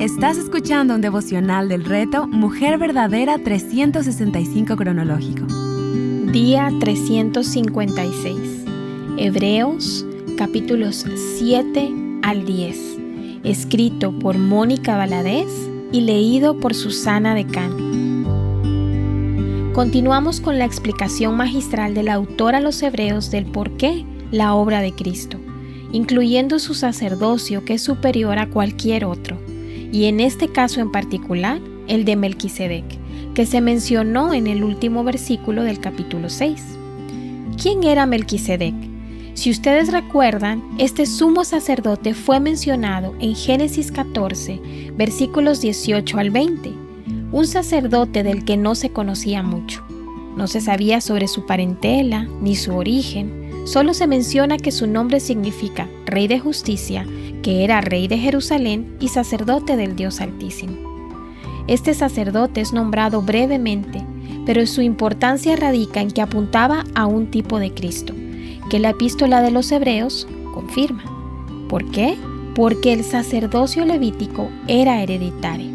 Estás escuchando un devocional del reto Mujer Verdadera 365 cronológico. Día 356. Hebreos, capítulos 7 al 10. Escrito por Mónica Valadez y leído por Susana Decán. Continuamos con la explicación magistral del autor a los Hebreos del por qué la obra de Cristo, incluyendo su sacerdocio que es superior a cualquier otro, y en este caso en particular, el de Melquisedec, que se mencionó en el último versículo del capítulo 6. ¿Quién era Melquisedec? Si ustedes recuerdan, este sumo sacerdote fue mencionado en Génesis 14, versículos 18 al 20, un sacerdote del que no se conocía mucho. No se sabía sobre su parentela ni su origen. Solo se menciona que su nombre significa Rey de Justicia, que era rey de Jerusalén y sacerdote del Dios Altísimo. Este sacerdote es nombrado brevemente, pero su importancia radica en que apuntaba a un tipo de Cristo, que la epístola de los Hebreos confirma. ¿Por qué? Porque el sacerdocio levítico era hereditario,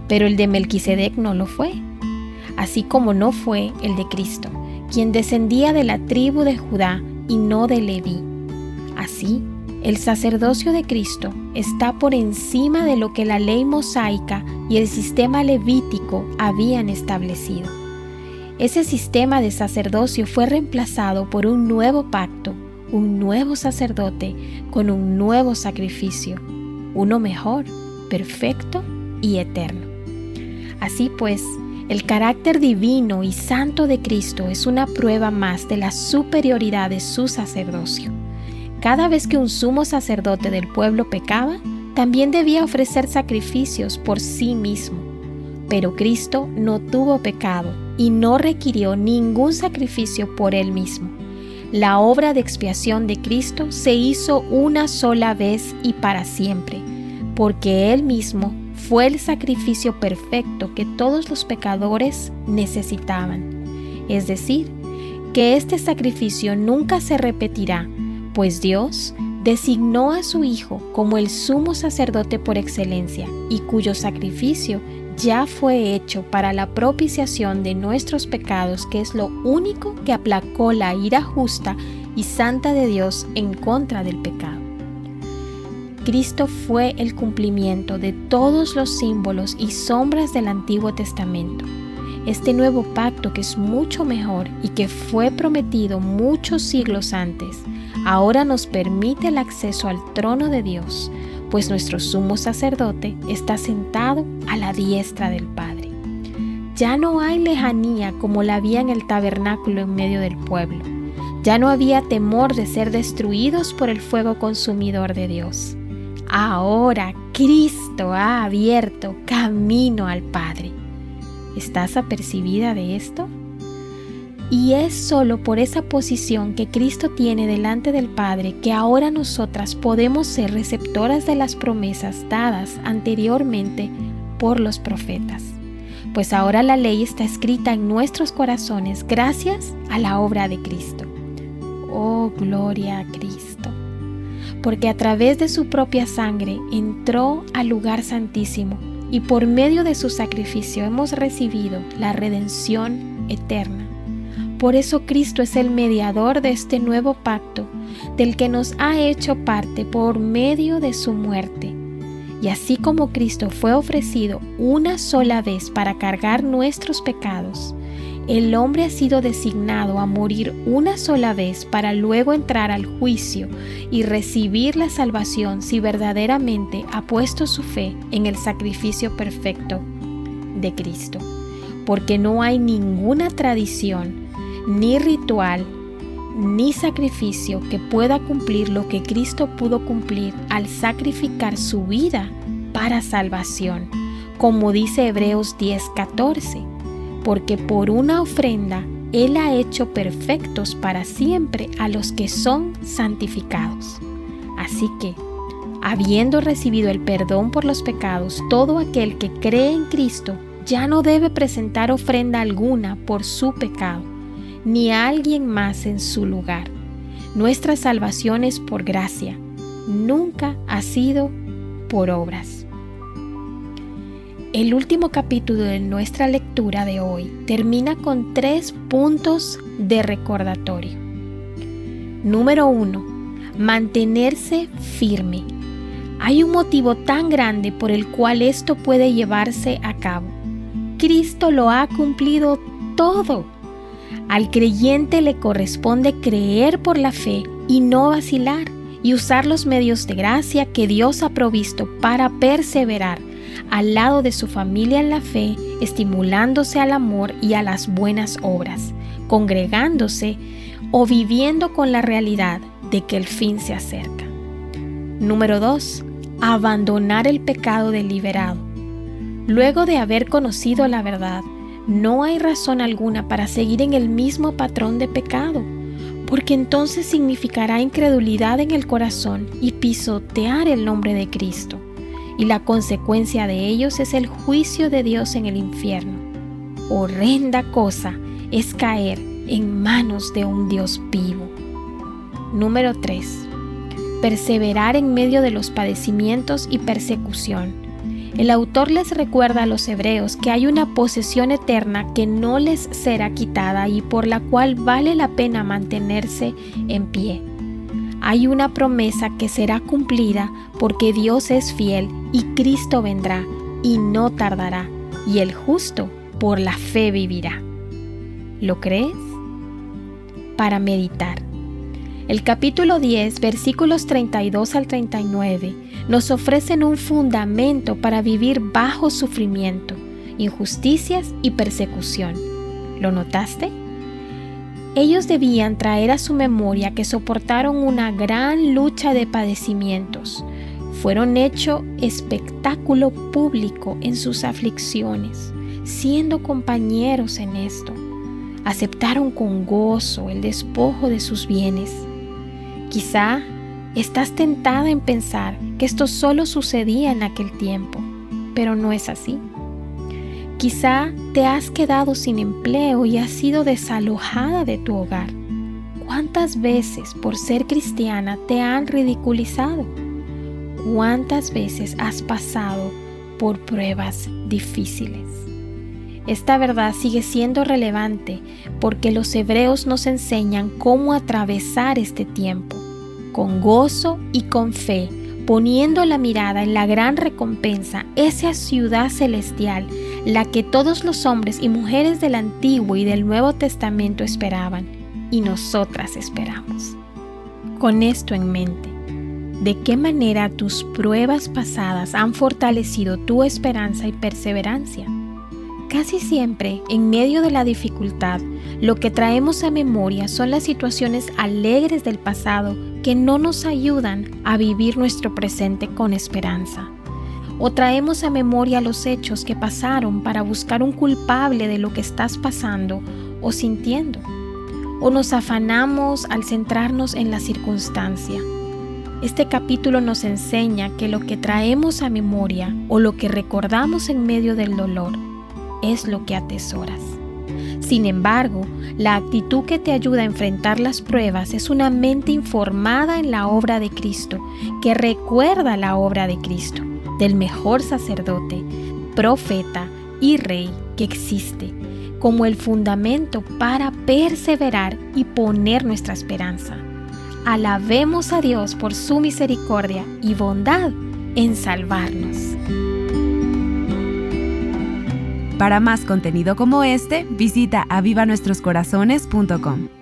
pero el de Melquisedec no lo fue, así como no fue el de Cristo, quien descendía de la tribu de Judá y no de Leví. Así, el sacerdocio de Cristo está por encima de lo que la ley mosaica y el sistema levítico habían establecido. Ese sistema de sacerdocio fue reemplazado por un nuevo pacto, un nuevo sacerdote con un nuevo sacrificio, uno mejor, perfecto y eterno. Así pues, el carácter divino y santo de Cristo es una prueba más de la superioridad de su sacerdocio. Cada vez que un sumo sacerdote del pueblo pecaba, también debía ofrecer sacrificios por sí mismo. Pero Cristo no tuvo pecado y no requirió ningún sacrificio por él mismo. La obra de expiación de Cristo se hizo una sola vez y para siempre, porque él mismo fue el sacrificio perfecto que todos los pecadores necesitaban. Es decir, que este sacrificio nunca se repetirá, pues Dios designó a su Hijo como el sumo sacerdote por excelencia y cuyo sacrificio ya fue hecho para la propiciación de nuestros pecados, que es lo único que aplacó la ira justa y santa de Dios en contra del pecado. Cristo fue el cumplimiento de todos los símbolos y sombras del Antiguo Testamento. Este nuevo pacto, que es mucho mejor y que fue prometido muchos siglos antes, ahora nos permite el acceso al trono de Dios, pues nuestro sumo sacerdote está sentado a la diestra del Padre. Ya no hay lejanía como la había en el tabernáculo en medio del pueblo. Ya no había temor de ser destruidos por el fuego consumidor de Dios. Ahora Cristo ha abierto camino al Padre. ¿Estás apercibida de esto? Y es solo por esa posición que Cristo tiene delante del Padre que ahora nosotras podemos ser receptoras de las promesas dadas anteriormente por los profetas. Pues ahora la ley está escrita en nuestros corazones gracias a la obra de Cristo. ¡Oh, gloria a Cristo! Porque a través de su propia sangre entró al lugar santísimo y por medio de su sacrificio hemos recibido la redención eterna. Por eso Cristo es el mediador de este nuevo pacto, del que nos ha hecho parte por medio de su muerte. Y así como Cristo fue ofrecido una sola vez para cargar nuestros pecados, el hombre ha sido designado a morir una sola vez para luego entrar al juicio y recibir la salvación si verdaderamente ha puesto su fe en el sacrificio perfecto de Cristo. Porque no hay ninguna tradición, ni ritual, ni sacrificio que pueda cumplir lo que Cristo pudo cumplir al sacrificar su vida para salvación, como dice Hebreos 10:14. Porque por una ofrenda Él ha hecho perfectos para siempre a los que son santificados. Así que, habiendo recibido el perdón por los pecados, todo aquel que cree en Cristo ya no debe presentar ofrenda alguna por su pecado, ni a alguien más en su lugar. Nuestra salvación es por gracia, nunca ha sido por obras. El último capítulo de nuestra lectura de hoy termina con 3 puntos de recordatorio. Número 1. Mantenerse firme. Hay un motivo tan grande por el cual esto puede llevarse a cabo. Cristo lo ha cumplido todo. Al creyente le corresponde creer por la fe y no vacilar, y usar los medios de gracia que Dios ha provisto para perseverar al lado de su familia en la fe, estimulándose al amor y a las buenas obras, congregándose o viviendo con la realidad de que el fin se acerca. Número 2. Abandonar el pecado deliberado. Luego de haber conocido la verdad, no hay razón alguna para seguir en el mismo patrón de pecado, porque entonces significará incredulidad en el corazón y pisotear el nombre de Cristo, y la consecuencia de ellos es el juicio de Dios en el infierno. Horrenda cosa es caer en manos de un Dios vivo. Número 3. Perseverar en medio de los padecimientos y persecución. El autor les recuerda a los hebreos que hay una posesión eterna que no les será quitada y por la cual vale la pena mantenerse en pie. Hay una promesa que será cumplida porque Dios es fiel y Cristo vendrá y no tardará, y el justo por la fe vivirá. ¿Lo crees? Para meditar. El capítulo 10, versículos 32 al 39, nos ofrecen un fundamento para vivir bajo sufrimiento, injusticias y persecución. ¿Lo notaste? Ellos debían traer a su memoria que soportaron una gran lucha de padecimientos. Fueron hecho espectáculo público en sus aflicciones, siendo compañeros en esto. Aceptaron con gozo el despojo de sus bienes. Quizá estás tentada en pensar que esto solo sucedía en aquel tiempo, pero no es así. Quizá te has quedado sin empleo y has sido desalojada de tu hogar. ¿Cuántas veces por ser cristiana te han ridiculizado? ¿Cuántas veces has pasado por pruebas difíciles? Esta verdad sigue siendo relevante porque los hebreos nos enseñan cómo atravesar este tiempo, con gozo y con fe, poniendo la mirada en la gran recompensa, esa ciudad celestial, la que todos los hombres y mujeres del Antiguo y del Nuevo Testamento esperaban, y nosotras esperamos. Con esto en mente, ¿de qué manera tus pruebas pasadas han fortalecido tu esperanza y perseverancia? Casi siempre, en medio de la dificultad, lo que traemos a memoria son las situaciones alegres del pasado que no nos ayudan a vivir nuestro presente con esperanza. O traemos a memoria los hechos que pasaron para buscar un culpable de lo que estás pasando o sintiendo. O nos afanamos al centrarnos en la circunstancia. Este capítulo nos enseña que lo que traemos a memoria o lo que recordamos en medio del dolor es lo que atesoras. Sin embargo, la actitud que te ayuda a enfrentar las pruebas es una mente informada en la obra de Cristo, que recuerda la obra de Cristo, del mejor sacerdote, profeta y rey que existe, como el fundamento para perseverar y poner nuestra esperanza. Alabemos a Dios por su misericordia y bondad en salvarnos. Para más contenido como este, visita avivanuestroscorazones.com.